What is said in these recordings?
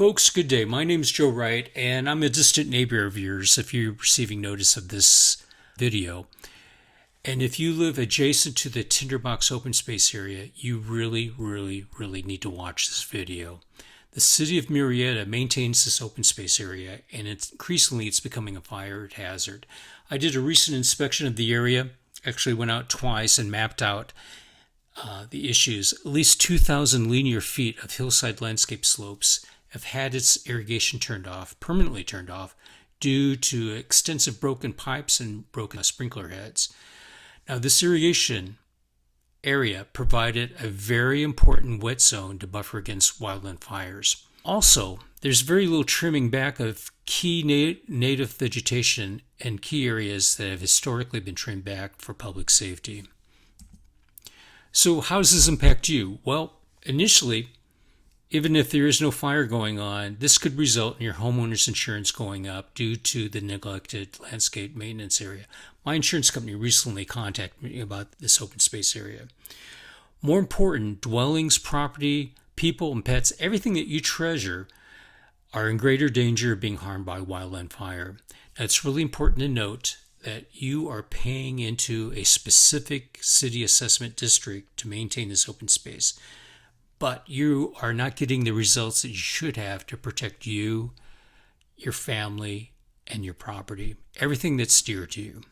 Folks, good day. My name is Joe Wright, and I'm a distant neighbor of yours if you're receiving notice of this video. And if you live adjacent to the Tinderbox Open Space area, you really need to watch this video. The City of Murrieta maintains this open space area, and increasingly it's becoming a fire hazard. I did a recent inspection of the area, actually went out twice and mapped out the issues. At least 2,000 linear feet of hillside landscape slopes have had its irrigation permanently turned off, due to extensive broken pipes and broken sprinkler heads. Now, this irrigation area provided a very important wet zone to buffer against wildland fires. Also, there's very little trimming back of key native vegetation and key areas that have historically been trimmed back for public safety. So how does this impact you? Well, initially, even if there is no fire going on, this could result in your homeowner's insurance going up due to the neglected landscape maintenance area. My insurance company recently contacted me about this open space area. More important, dwellings, property, people, and pets, everything that you treasure are in greater danger of being harmed by wildland fire. Now, it's really important to note that you are paying into a specific city assessment district to maintain this open space, but you are not getting the results that you should have to protect you, your family, and your property, everything that's dear to you.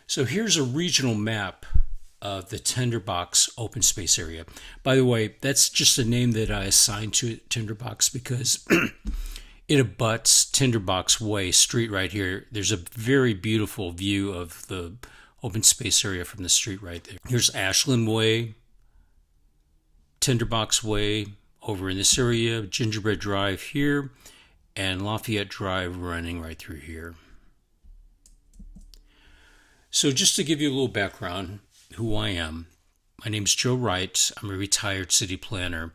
So here's a regional map of the Tinderbox Open Space area. By the way, that's just a name that I assigned to it, Tinderbox, because it abuts Tinderbox Way street right here. There's a very beautiful view of the open space area from the street right there. Here's Ashland Way, Tinderbox Way over in this area, Gingerbread Drive here, and Lafayette Drive running right through here. So just to give you a little background, who I am, my name's Joe Wright. I'm a retired city planner,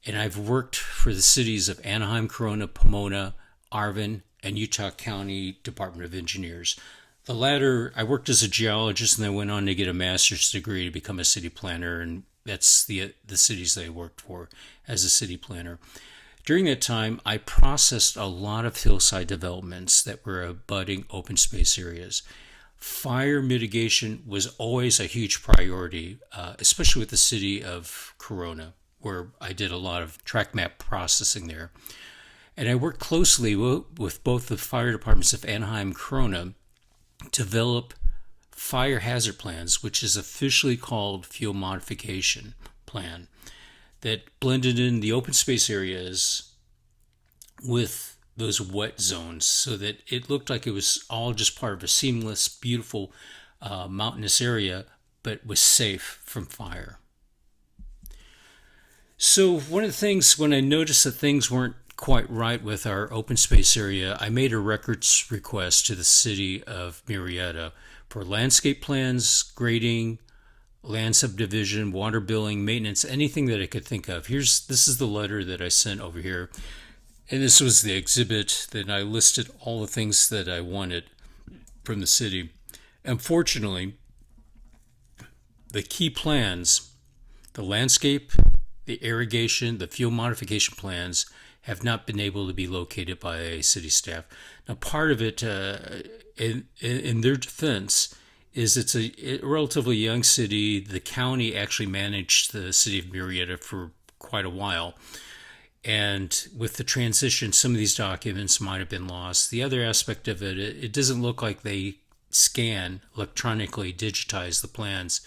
and I've worked for the cities of Anaheim, Corona, Pomona, Arvin, and Utah County Department of Engineers. The latter, I worked as a geologist, and then went on to get a master's degree to become a city planner, and that's the cities that I worked for as a city planner. During that time, I processed a lot of hillside developments that were abutting open space areas. Fire mitigation was always a huge priority, especially with the city of Corona, where I did a lot of track map processing there. And I worked closely with both the fire departments of Anaheim and Corona to develop fire hazard plans, which is officially called fuel modification plan, that blended in the open space areas with those wet zones so that it looked like it was all just part of a seamless, beautiful mountainous area, but was safe from fire. So one of the things, when I noticed that things weren't quite right with our open space area, I made a records request to the City of Murrieta for landscape plans, grading, land subdivision, water billing, maintenance, anything that I could think of. This is the letter that I sent over here. And this was the exhibit that I listed all the things that I wanted from the city. Unfortunately, the key plans, the landscape, the irrigation, the fuel modification plans, have not been able to be located by city staff. Now, part of it, in their defense, is it's a relatively young city. The county actually managed the City of Murrieta for quite a while. And with the transition, some of these documents might have been lost. The other aspect of it, it doesn't look like they electronically digitize the plans.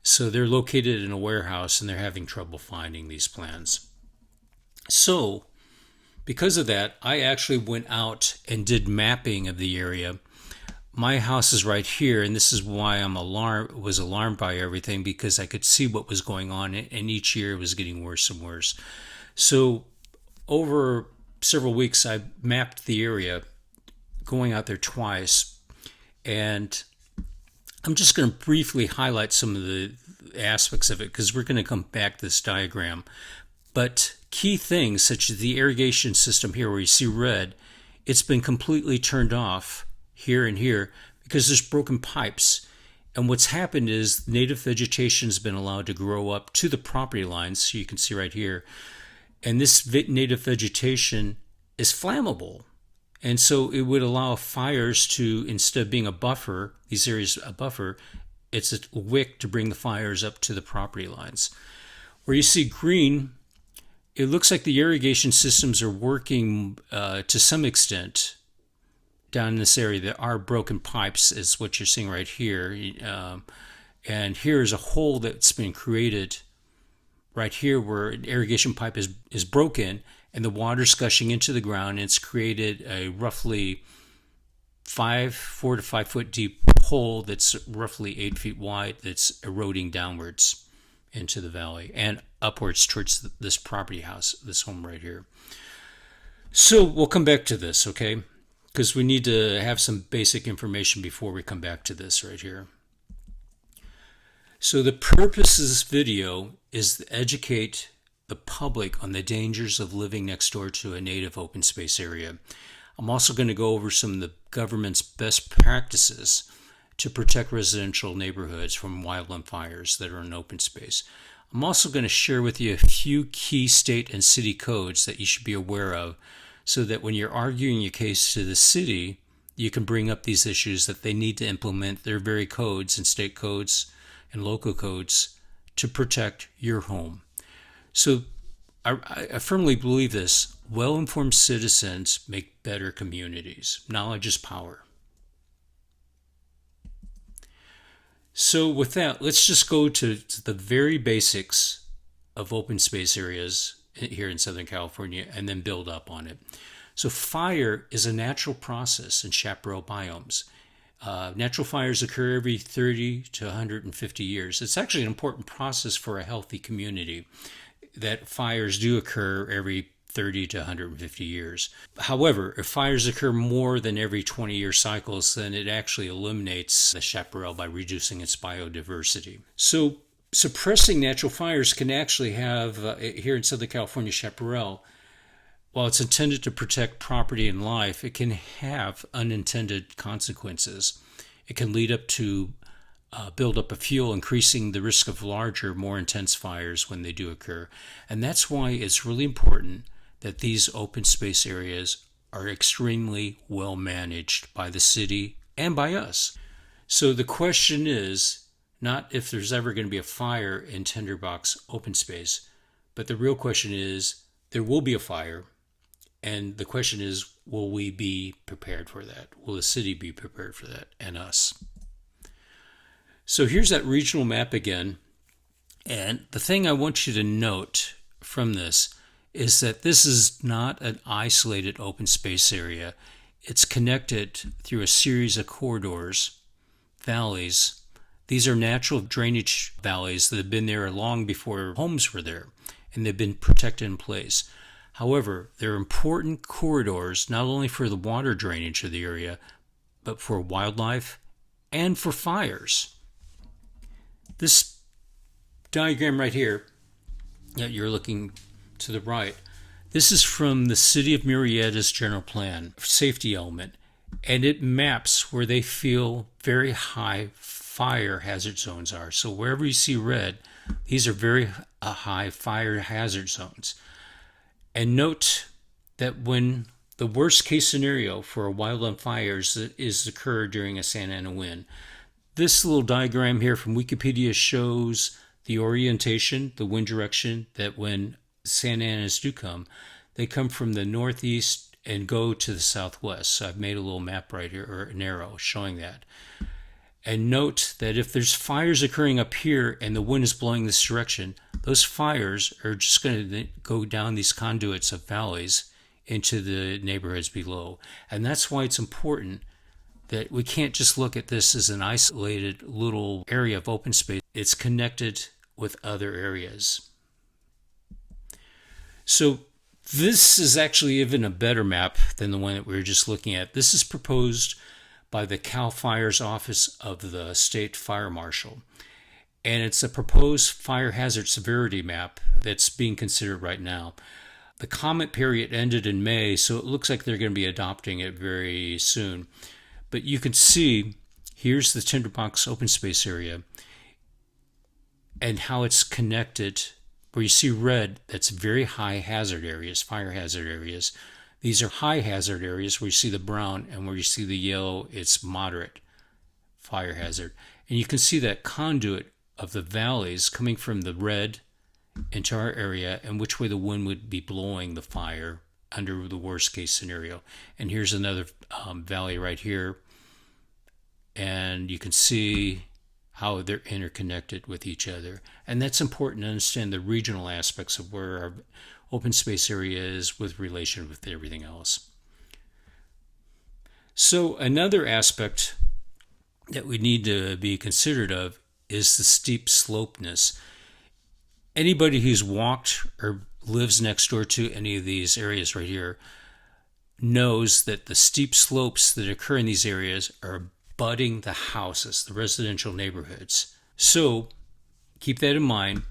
So they're located in a warehouse and they're having trouble finding these plans. So because of that, I actually went out and did mapping of the area. My house is right here, and this is why I was alarmed by everything, because I could see what was going on, and each year it was getting worse and worse. So over several weeks, I mapped the area, going out there twice, and I'm just going to briefly highlight some of the aspects of it, because we're going to come back to this diagram. But key things, such as the irrigation system here where you see red, it's been completely turned off here and here because there's broken pipes. And what's happened is native vegetation has been allowed to grow up to the property lines, so you can see right here. And this native vegetation is flammable. And so it would allow fires to, instead of being a buffer, these areas a buffer, it's a wick to bring the fires up to the property lines. Where you see green, it looks like the irrigation systems are working to some extent down in this area. There are broken pipes, is what you're seeing right here. And here is a hole that's been created right here where an irrigation pipe is broken and the water's gushing into the ground. And it's created a roughly 4 to 5 foot deep hole that's roughly 8 feet wide that's eroding downwards into the valley and upwards towards this property house, this home right here. So we'll come back to this, okay? Because we need to have some basic information before we come back to this right here. So the purpose of this video is to educate the public on the dangers of living next door to a native open space area. I'm also going to go over some of the government's best practices to protect residential neighborhoods from wildland fires that are in open space. I'm also going to share with you a few key state and city codes that you should be aware of so that when you're arguing your case to the city, you can bring up these issues that they need to implement their very codes and state codes and local codes to protect your home. So I firmly believe this. Well-informed citizens make better communities. Knowledge is power. So with that, let's just go to the very basics of open space areas here in Southern California and then build up on it. So fire is a natural process in chaparral biomes. Natural fires occur every 30 to 150 years. It's actually an important process for a healthy community that fires do occur every 30 to 150 years. However, if fires occur more than every 20-year cycles, then it actually eliminates the chaparral by reducing its biodiversity. So suppressing natural fires can actually have, here in Southern California chaparral, while it's intended to protect property and life, it can have unintended consequences. It can lead up to build-up of fuel, increasing the risk of larger, more intense fires when they do occur. And that's why it's really important that these open space areas are extremely well managed by the city and by us. So the question is not if there's ever going to be a fire in Tinderbox Open Space, but the real question is there will be a fire. And the question is, will we be prepared for that? Will the city be prepared for that, and us? So here's that regional map again. And the thing I want you to note from this is that this is not an isolated open space area. It's connected through a series of corridors, valleys. These are natural drainage valleys that have been there long before homes were there, and they've been protected in place. However, they're important corridors not only for the water drainage of the area, but for wildlife and for fires. This diagram right here, you're looking to the right, this is from the City of Murrieta's general plan, safety element, and it maps where they feel very high fire hazard zones are. So wherever you see red, these are very high fire hazard zones. And note that when the worst case scenario for a wildland fire is occurred during a Santa Ana wind. This little diagram here from Wikipedia shows the orientation, the wind direction, that when Santa Anas do come, they come from the northeast and go to the southwest. So I've made a little map right here, or an arrow showing that. And note that if there's fires occurring up here and the wind is blowing this direction, those fires are just going to go down these conduits of valleys into the neighborhoods below. And that's why it's important that we can't just look at this as an isolated little area of open space. It's connected with other areas. So this is actually even a better map than the one that we were just looking at. This is proposed by the CAL FIRE's Office of the State Fire Marshal. And it's a proposed fire hazard severity map that's being considered right now. The comment period ended in May, so it looks like they're going to be adopting it very soon. But you can see, here's the Tinderbox Open Space area and how it's connected Where you see red, that's very high hazard areas, fire hazard areas. These are high hazard areas where you see the brown, and where you see the yellow, it's moderate fire hazard. And you can see that conduit of the valleys coming from the red into our area and which way the wind would be blowing the fire under the worst case scenario. And here's another valley right here. And you can see how they're interconnected with each other. And that's important to understand the regional aspects of where our open space area is with relation with everything else. So another aspect that we need to be considerate of is the steep slopeness. Anybody who's walked or lives next door to any of these areas right here knows that the steep slopes that occur in these areas are abutting the houses, the residential neighborhoods. So keep that in mind.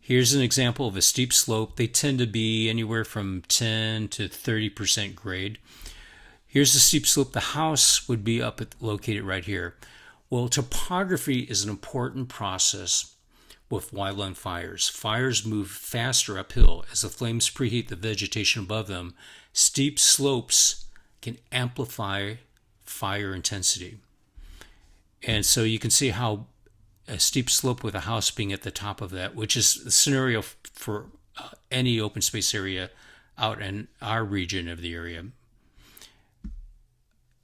Here's an example of a steep slope. They tend to be anywhere from 10 to 30% grade. Here's the steep slope. The house would be located right here. Well, topography is an important process with wildland fires. Fires move faster uphill as the flames preheat the vegetation above them. Steep slopes can amplify fire intensity. And so you can see how a steep slope with a house being at the top of that, which is the scenario for any open space area out in our region of the area,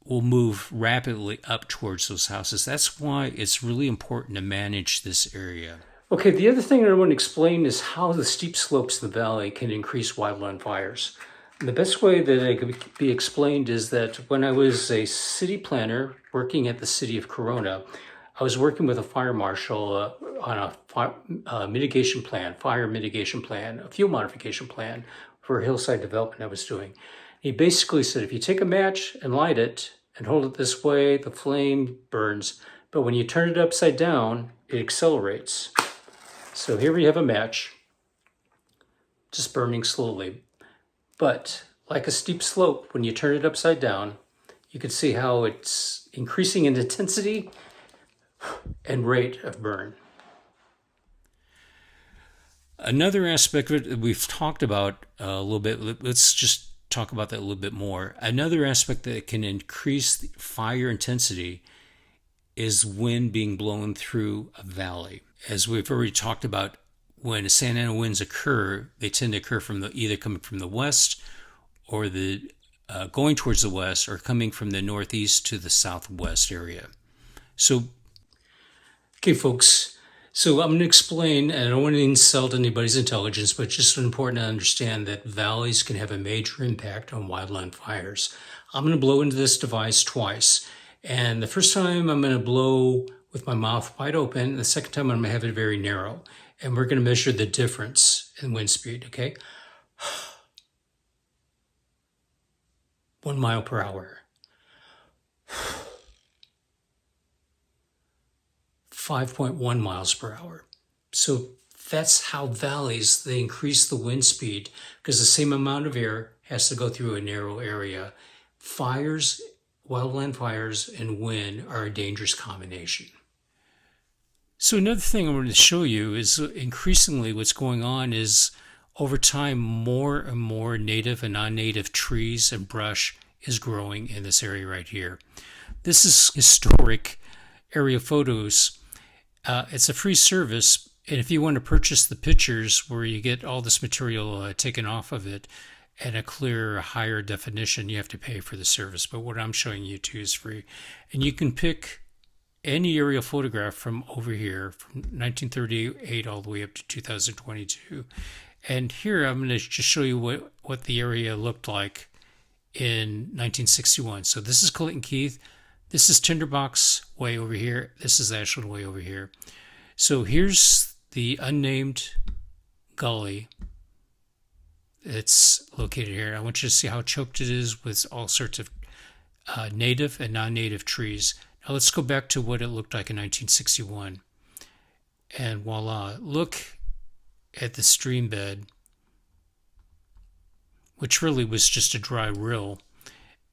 will move rapidly up towards those houses. That's why it's really important to manage this area. Okay, the other thing I want to explain is how the steep slopes of the valley can increase wildland fires. And the best way that it could be explained is that when I was a city planner working at the City of Corona, I was working with a fire marshal on a fire mitigation plan, a fuel modification plan for a hillside development I was doing. He basically said, if you take a match and light it and hold it this way, the flame burns. But when you turn it upside down, it accelerates. So here we have a match, just burning slowly. But like a steep slope, when you turn it upside down, you can see how it's increasing in intensity and rate of burn. Another aspect of it that we've talked about a little bit, let's just talk about that a little bit more. Another aspect that can increase the fire intensity is wind being blown through a valley. As we've already talked about, when Santa Ana winds occur, they tend to occur from either coming from the west or going towards the west, or coming from the northeast to the southwest area. So, okay, folks. So I'm going to explain, and I don't want to insult anybody's intelligence, but it's just important to understand that valleys can have a major impact on wildland fires. I'm going to blow into this device twice. And the first time I'm going to blow with my mouth wide open. And the second time I'm going to have it very narrow. And we're going to measure the difference in wind speed, okay? 1 mile per hour. 5.1 miles per hour. So that's how valleys, they increase the wind speed because the same amount of air has to go through a narrow area. Fires, wildland fires, and wind are a dangerous combination. So another thing I wanted to show you is increasingly what's going on is over time, more and more native and non-native trees and brush is growing in this area right here. This is historic area photos. It's a free service, and if you want to purchase the pictures where you get all this material taken off of it and a clearer, higher definition, you have to pay for the service. But what I'm showing you too is free. And you can pick any aerial photograph from over here, from 1938 all the way up to 2022. And here I'm going to just show you what the area looked like in 1961. So this is Clinton Keith. This is Tinderbox way over here. This is Ashland way over here. So here's the unnamed gully. It's located here. I want you to see how choked it is with all sorts of native and non-native trees. Now let's go back to what it looked like in 1961. And voila, look at the stream bed, which really was just a dry rill.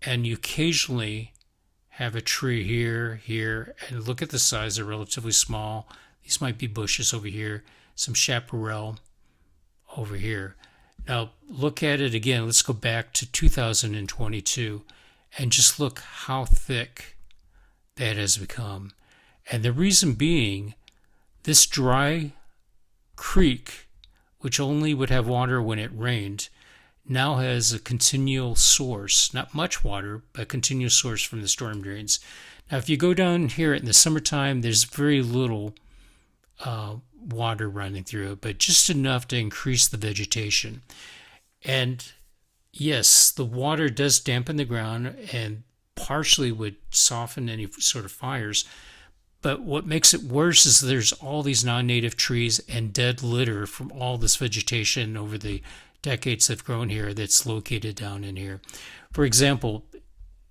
And you occasionally have a tree here, and look at the size. They're relatively small. These might be bushes over here, some chaparral, over here. Now look at it again. Let's go back to 2022 and just look how thick that has become. And the reason being, this dry creek, which only would have water when it rained, now has a continual source, not much water, but a continual source from the storm drains. Now, if you go down here in the summertime, there's very little water running through it, but just enough to increase the vegetation. And yes, the water does dampen the ground and partially would soften any sort of fires. But what makes it worse is there's all these non-native trees and dead litter from all this vegetation over the decades have grown here that's located down in here. For example,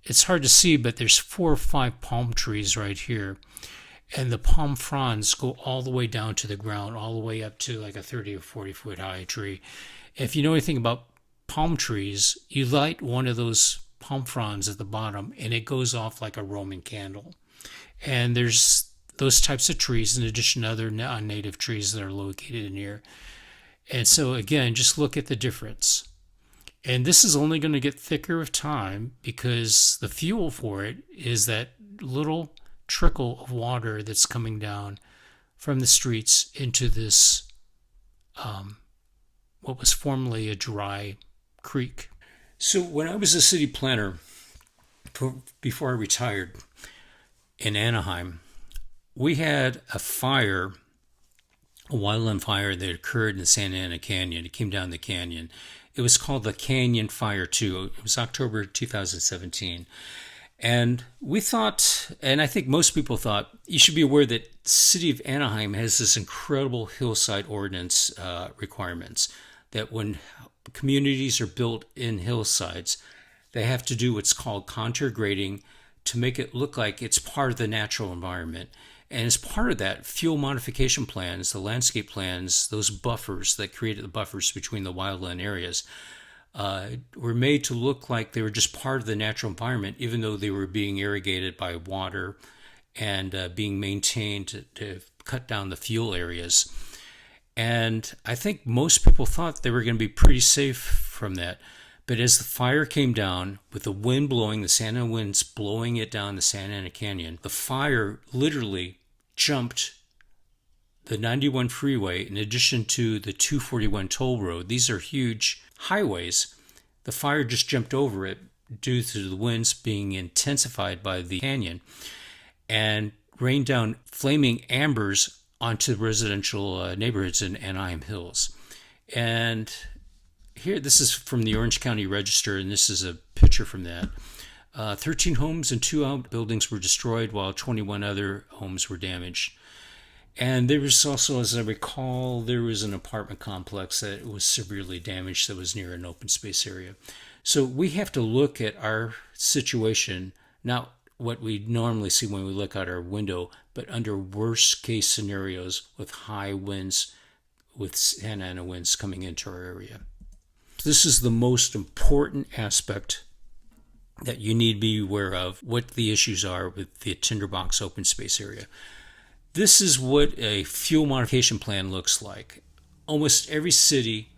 it's hard to see, but there's 4 or 5 palm trees right here. And the palm fronds go all the way down to the ground, all the way up to like a 30 or 40 foot high tree. If you know anything about palm trees, you light one of those palm fronds at the bottom and it goes off like a Roman candle. And there's those types of trees in addition to other non-native trees that are located in here. And so again, just look at the difference. And this is only going to get thicker with time because the fuel for it is that little trickle of water that's coming down from the streets into this, what was formerly a dry creek. So when I was a city planner, before I retired in Anaheim, we had a fire, a wildland fire that occurred in the Santa Ana Canyon. It came down the canyon. It was called the Canyon Fire 2. It was October 2017. And we thought, and I think most people thought, you should be aware that the city of Anaheim has this incredible hillside ordinance requirements, that when communities are built in hillsides, they have to do what's called contour grading to make it look like it's part of the natural environment. And as part of that, fuel modification plans, the landscape plans, those buffers that created the buffers between the wildland areas, were made to look like they were just part of the natural environment, even though they were being irrigated by water and being maintained to cut down the fuel areas. And I think most people thought they were going to be pretty safe from that. But as the fire came down, with the wind blowing, the Santa Ana winds blowing it down the Santa Ana Canyon, the fire literally jumped the 91 freeway in addition to the 241 toll road. These are huge highways. The fire just jumped over it due to the winds being intensified by the canyon and rained down flaming embers onto residential neighborhoods in Anaheim Hills. And here, this is from the Orange County Register, and this is a picture from that. 13 homes and 2 outbuildings were destroyed, while 21 other homes were damaged. And there was also, as I recall, there was an apartment complex that was severely damaged that was near an open space area. So we have to look at our situation, not what we normally see when we look out our window, but under worst case scenarios with high winds, with Santa Ana winds coming into our area. This is the most important aspect that you need to be aware of, what the issues are with the Tinderbox Open Space area. This is what a fuel modification plan looks like. Almost every city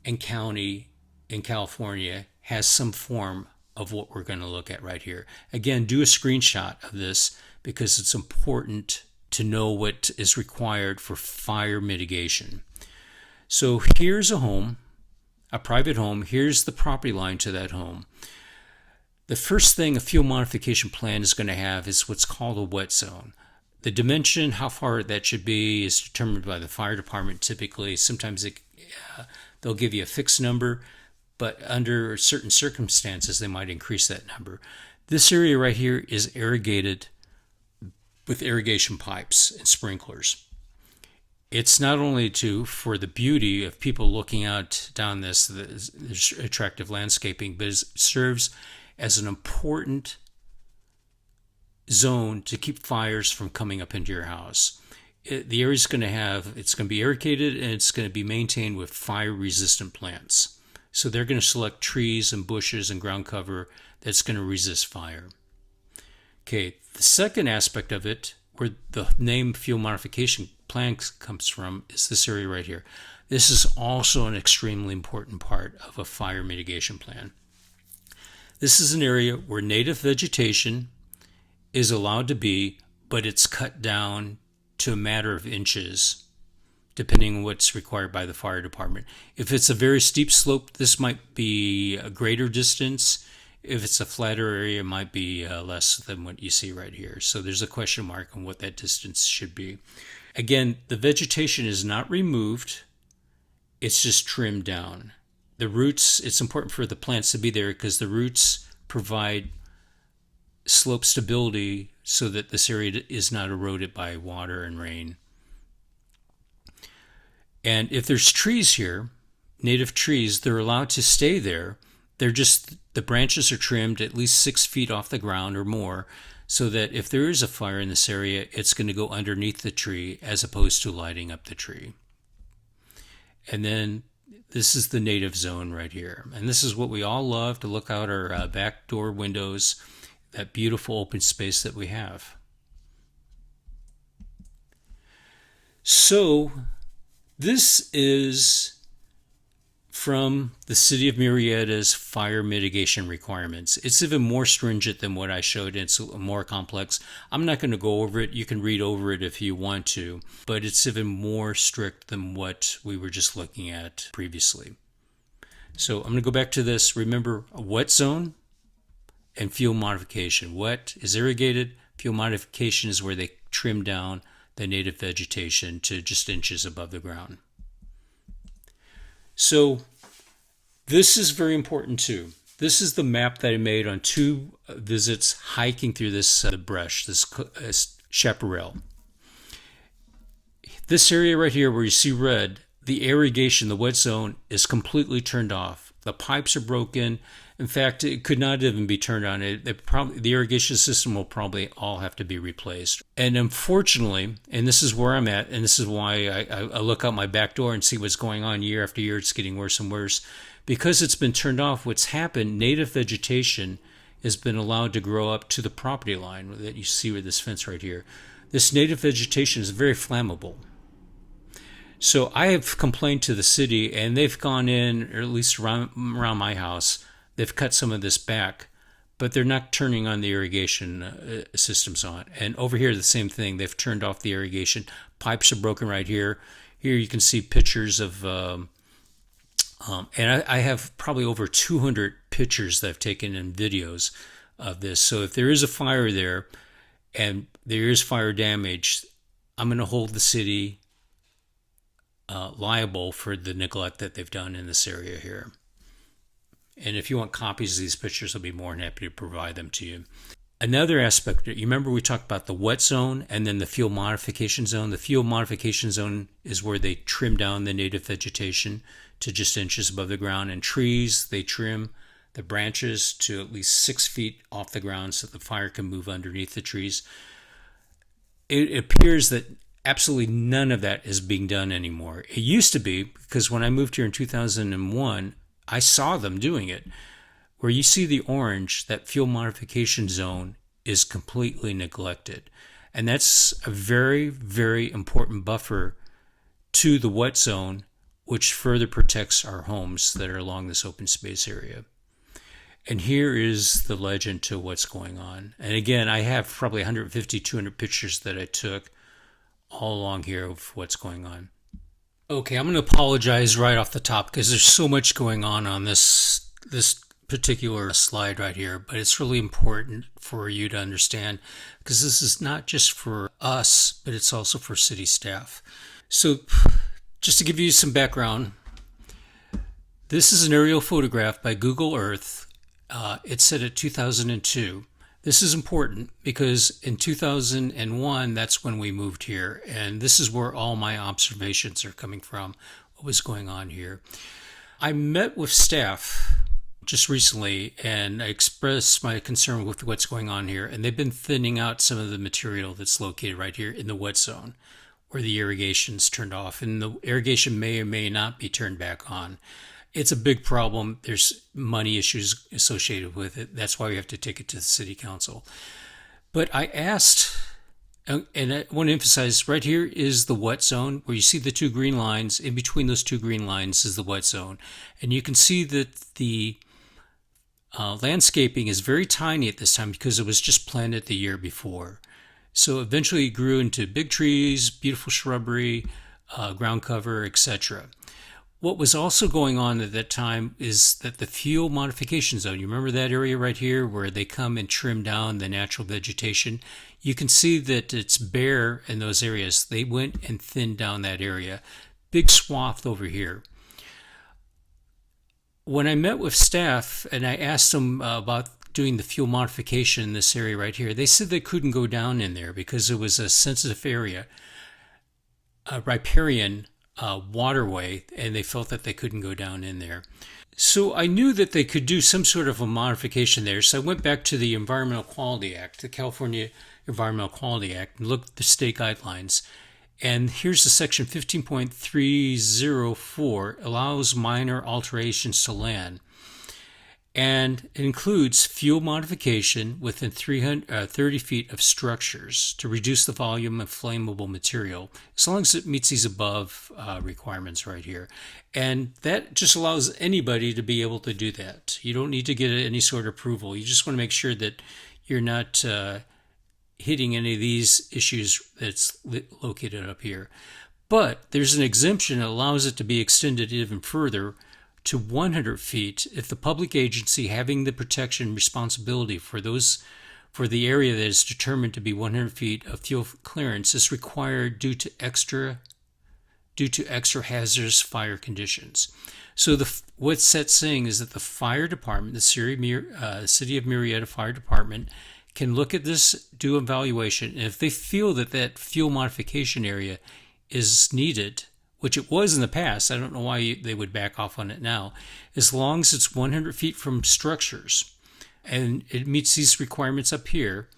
and county in California has some form of what we're going to look at right here. Again, do a screenshot of this because it's important to know what is required for fire mitigation. So here's a home, a private home. Here's the property line to that home. The first thing a fuel modification plan is going to have is what's called a wet zone. The dimension, how far that should be, is determined by the fire department typically. Sometimes they'll give you a fixed number, but under certain circumstances, they might increase that number. This area right here is irrigated with irrigation pipes and sprinklers. It's not only for the beauty of people looking out down this attractive landscaping, but it serves as an important zone to keep fires from coming up into your house. The area is going to be irrigated and it's going to be maintained with fire-resistant plants. So they're going to select trees and bushes and ground cover that's going to resist fire. Okay, the second aspect of it where the name Field Modification Plan comes from is this area right here. This is also an extremely important part of a fire mitigation plan. This is an area where native vegetation is allowed to be, but it's cut down to a matter of inches, depending on what's required by the fire department. If it's a very steep slope, this might be a greater distance. If it's a flatter area, it might be less than what you see right here. So there's a question mark on what that distance should be. Again, the vegetation is not removed. It's just trimmed down. The roots, it's important for the plants to be there because the roots provide slope stability so that this area is not eroded by water and rain. And if there's trees here, native trees, they're allowed to stay there. The branches are trimmed at least 6 feet off the ground or more, so that if there is a fire in this area, it's going to go underneath the tree as opposed to lighting up the tree. And then this is the native zone right here. And this is what we all love to look out our back door windows, that beautiful open space that we have. So this is from the City of Murrieta's fire mitigation requirements. It's even more stringent than what I showed. It's more complex. I'm not going to go over it. You can read over it if you want to, but it's even more strict than what we were just looking at previously. So I'm going to go back to this. Remember, a wet zone and field modification. Wet is irrigated. Field modification is where they trim down the native vegetation to just inches above the ground. So this is very important too. This is the map that I made on 2 visits hiking through this brush, this Chaparral. This area right here where you see red, the irrigation, the wet zone, is completely turned off. The pipes are broken. In fact, it could not even be turned on. The irrigation system will probably all have to be replaced. And unfortunately, and this is where I'm at, and this is why I look out my back door and see what's going on year after year. It's getting worse and worse. Because it's been turned off, what's happened, native vegetation has been allowed to grow up to the property line that you see with this fence right here. This native vegetation is very flammable. So I have complained to the city, and they've gone in, or at least around my house, they've cut some of this back, but they're not turning on the irrigation systems on. And over here, the same thing. They've turned off the irrigation. Pipes are broken right here. Here you can see pictures of, and I have probably over 200 pictures that I've taken and videos of this. So if there is a fire there and there is fire damage, I'm going to hold the city liable for the neglect that they've done in this area here. And if you want copies of these pictures, I'll be more than happy to provide them to you. Another aspect, you remember we talked about the wet zone and then the field modification zone. The field modification zone is where they trim down the native vegetation to just inches above the ground. And trees, they trim the branches to at least 6 feet off the ground so the fire can move underneath the trees. It appears that absolutely none of that is being done anymore. It used to be, because when I moved here in 2001, I saw them doing it. Where you see the orange, that field modification zone is completely neglected. And that's a very, very important buffer to the wet zone, which further protects our homes that are along this open space area. And here is the legend to what's going on. And again, I have probably 150, 200 pictures that I took all along here of what's going on. Okay, I'm going to apologize right off the top because there's so much going on this particular slide right here, but it's really important for you to understand because this is not just for us, but it's also for city staff. So just to give you some background, this is an aerial photograph by Google Earth. It's set at 2002. This is important because in 2001, that's when we moved here. And this is where all my observations are coming from, what was going on here. I met with staff just recently and I expressed my concern with what's going on here. And they've been thinning out some of the material that's located right here in the wet zone where the irrigation's turned off. And the irrigation may or may not be turned back on. It's a big problem. There's money issues associated with it. That's why we have to take it to the city council. But I asked And I want to emphasize right here is the wet zone where you see the two green lines. In between those two green lines is the wet zone. And you can see that the landscaping is very tiny at this time because it was just planted the year before. So eventually it grew into big trees, beautiful shrubbery, ground cover, etc. What was also going on at that time is that the fuel modification zone, you remember that area right here where they come and trim down the natural vegetation? You can see that it's bare in those areas. They went and thinned down that area. Big swath over here. When I met with staff and I asked them about doing the fuel modification in this area right here, they said they couldn't go down in there because it was a sensitive area, a riparian waterway, and they felt that they couldn't go down in there. So I knew that they could do some sort of a modification there. So I went back to the Environmental Quality Act, the California Environmental Quality Act, and looked at the state guidelines. And here's the section 15.304 allows minor alterations to land. And it includes fuel modification within 30 feet of structures to reduce the volume of flammable material, as long as it meets these above requirements right here. And that just allows anybody to be able to do that. You don't need to get any sort of approval. You just want to make sure that you're not hitting any of these issues that's located up here. But there's an exemption that allows it to be extended even further to 100 feet if the public agency having the protection responsibility for the area that is determined to be 100 feet of fuel clearance is required due to extra hazardous fire conditions. So what that's saying is that the fire department, the City of Murrieta Fire Department, can look at this, do evaluation, and if they feel that that fuel modification area is needed, which it was in the past, I don't know why they would back off on it now, as long as it's 100 feet from structures and it meets these requirements up here,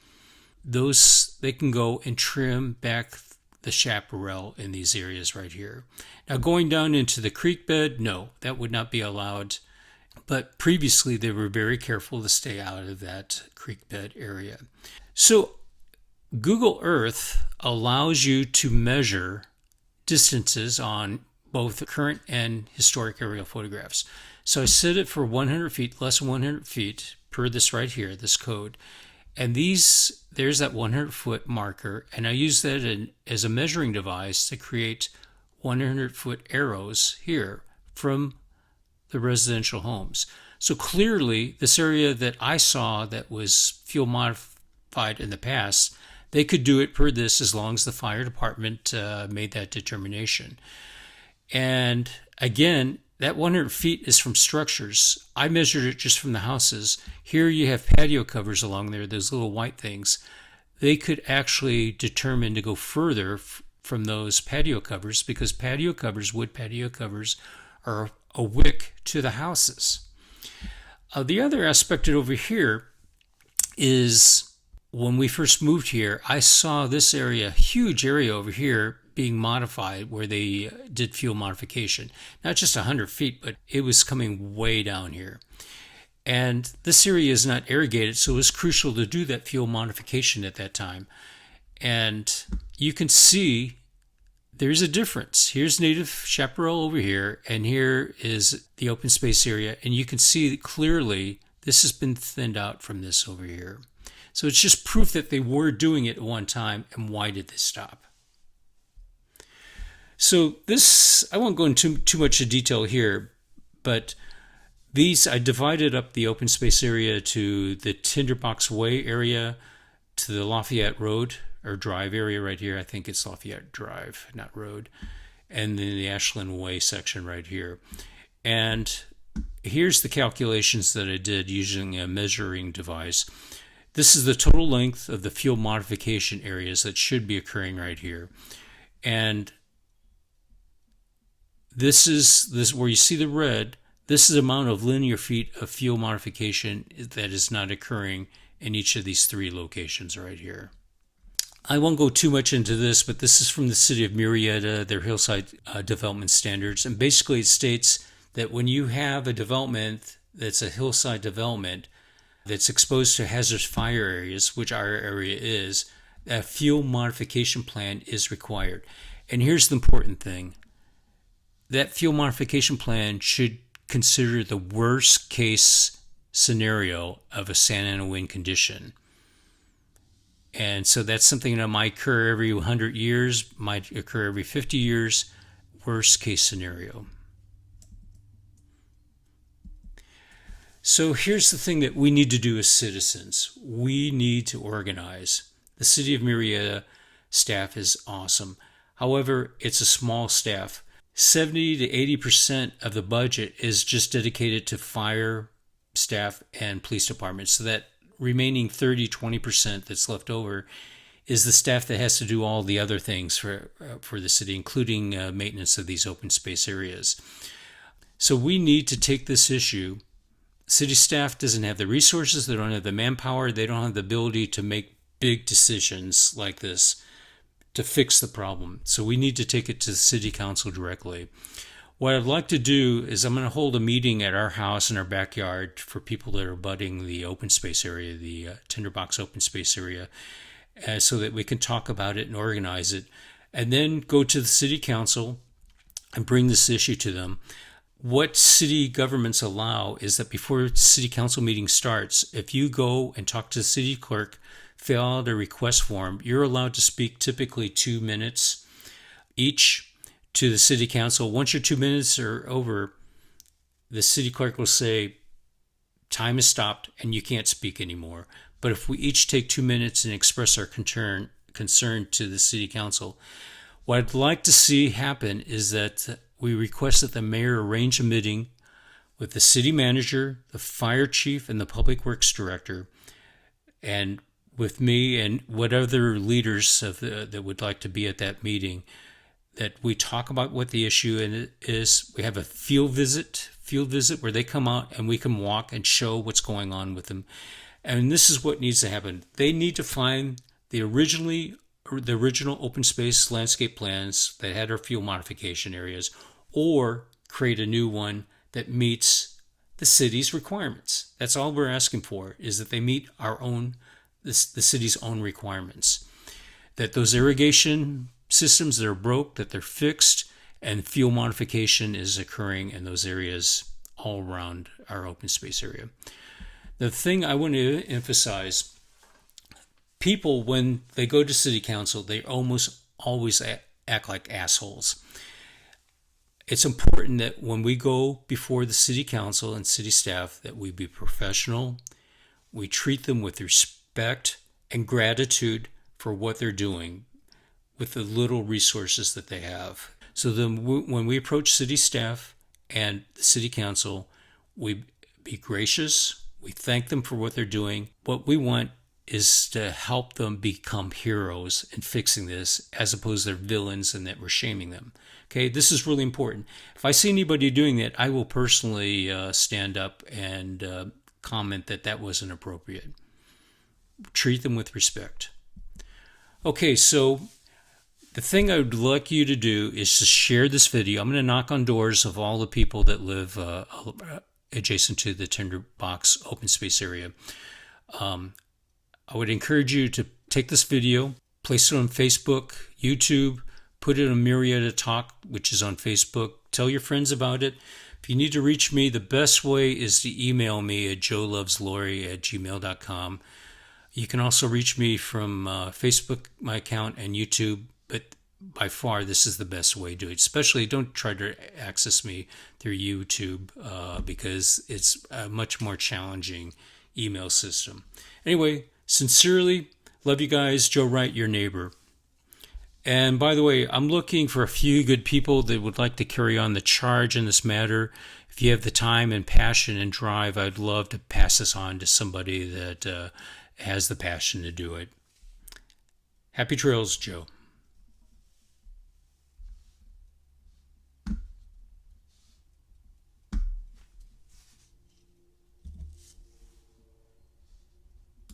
they can go and trim back the chaparral in these areas right here. Now going down into the creek bed, no, that would not be allowed. But previously they were very careful to stay out of that creek bed area. So Google Earth allows you to measure distances on both current and historic aerial photographs. So I set it for 100 feet, less than 100 feet per this right here, this code. And there's that 100-foot marker, and I use that as a measuring device to create 100-foot arrows here from the residential homes. So clearly, this area that I saw that was fuel modified in the past, they could do it per this as long as the fire department made that determination. And again, that 100 feet is from structures. I measured it just from the houses. Here you have patio covers along there, those little white things. They could actually determine to go further from those patio covers because wood patio covers, are a wick to the houses. The other aspect over here is when we first moved here, I saw this area, huge area over here, being modified where they did fuel modification. Not just 100 feet, but it was coming way down here. And this area is not irrigated, so it was crucial to do that fuel modification at that time. And you can see there's a difference. Here's native chaparral over here, and here is the open space area. And you can see that clearly this has been thinned out from this over here. So it's just proof that they were doing it at one time, and why did they stop? So this, I won't go into too much detail here, but I divided up the open space area to the Tinderbox Way area, to the Lafayette Road or Drive area right here. I think it's Lafayette Drive, not Road. And then the Ashland Way section right here. And here's the calculations that I did using a measuring device. This is the total length of the fuel modification areas that should be occurring right here. And this is where you see the red. This is the amount of linear feet of fuel modification that is not occurring in each of these three locations right here. I won't go too much into this, but this is from the City of Murrieta, their hillside development standards. And basically it states that when you have a development that's a hillside development that's exposed to hazardous fire areas, which our area is, a field modification plan is required. And here's the important thing. That field modification plan should consider the worst case scenario of a Santa Ana wind condition. And so that's something that might occur every 100 years, might occur every 50 years, worst case scenario. So here's the thing that we need to do as citizens. We need to organize. The City of Murrieta staff is awesome. However, it's a small staff. 70 to 80% of the budget is just dedicated to fire staff and police departments. So that remaining 30-20% that's left over is the staff that has to do all the other things for the city, including maintenance of these open space areas. So we need to take this issue. City staff doesn't have the resources, they don't have the manpower, they don't have the ability to make big decisions like this to fix the problem. So we need to take it to the city council directly. What I'd like to do is I'm going to hold a meeting at our house in our backyard for people that are abutting the open space area, the Tinderbox Open Space area, so that we can talk about it and organize it, and then go to the city council and bring this issue to them. What city governments allow is that before city council meeting starts, if you go and talk to the city clerk, fill out a request form, you're allowed to speak typically 2 minutes each to the city council. Once your 2 minutes are over, the city clerk will say, time is stopped and you can't speak anymore. But if we each take 2 minutes and express our concern to the city council, what I'd like to see happen is that we request that the mayor arrange a meeting with the city manager, the fire chief, and the public works director, and with me and what other leaders that would like to be at that meeting, that we talk about what the issue is. We have a field visit where they come out and we can walk and show what's going on with them. And this is what needs to happen. They need to find the original open space landscape plans that had our field modification areas, or create a new one that meets the city's requirements. That's all we're asking for, is that they meet the city's own requirements. That those irrigation systems that are broke, that they're fixed, and field modification is occurring in those areas all around our open space area. The thing I want to emphasize, people, when they go to city council, they almost always act like assholes. It's important that when we go before the city council and city staff, that we be professional, we treat them with respect and gratitude for what they're doing with the little resources that they have. So then when we approach city staff and the city council, we be gracious, we thank them for what they're doing. What we want is to help them become heroes in fixing this, as opposed to they're villains and that we're shaming them. Okay, this is really important. If I see anybody doing that, I will personally stand up and comment that wasn't appropriate. Treat them with respect. Okay, so the thing I would like you to do is to share this video. I'm going to knock on doors of all the people that live adjacent to the Tinderbox Open Space area. I would encourage you to take this video, place it on Facebook, YouTube, put it on Murrieta Talk, which is on Facebook. Tell your friends about it. If you need to reach me, the best way is to email me at joeloveslori@gmail.com. You can also reach me from Facebook, my account, and YouTube, but by far this is the best way to do it. Especially don't try to access me through YouTube because it's a much more challenging email system. Anyway, sincerely, love you guys. Joe Wright, your neighbor. And by the way, I'm looking for a few good people that would like to carry on the charge in this matter. If you have the time and passion and drive, I'd love to pass this on to somebody that has the passion to do it. Happy trails, Joe.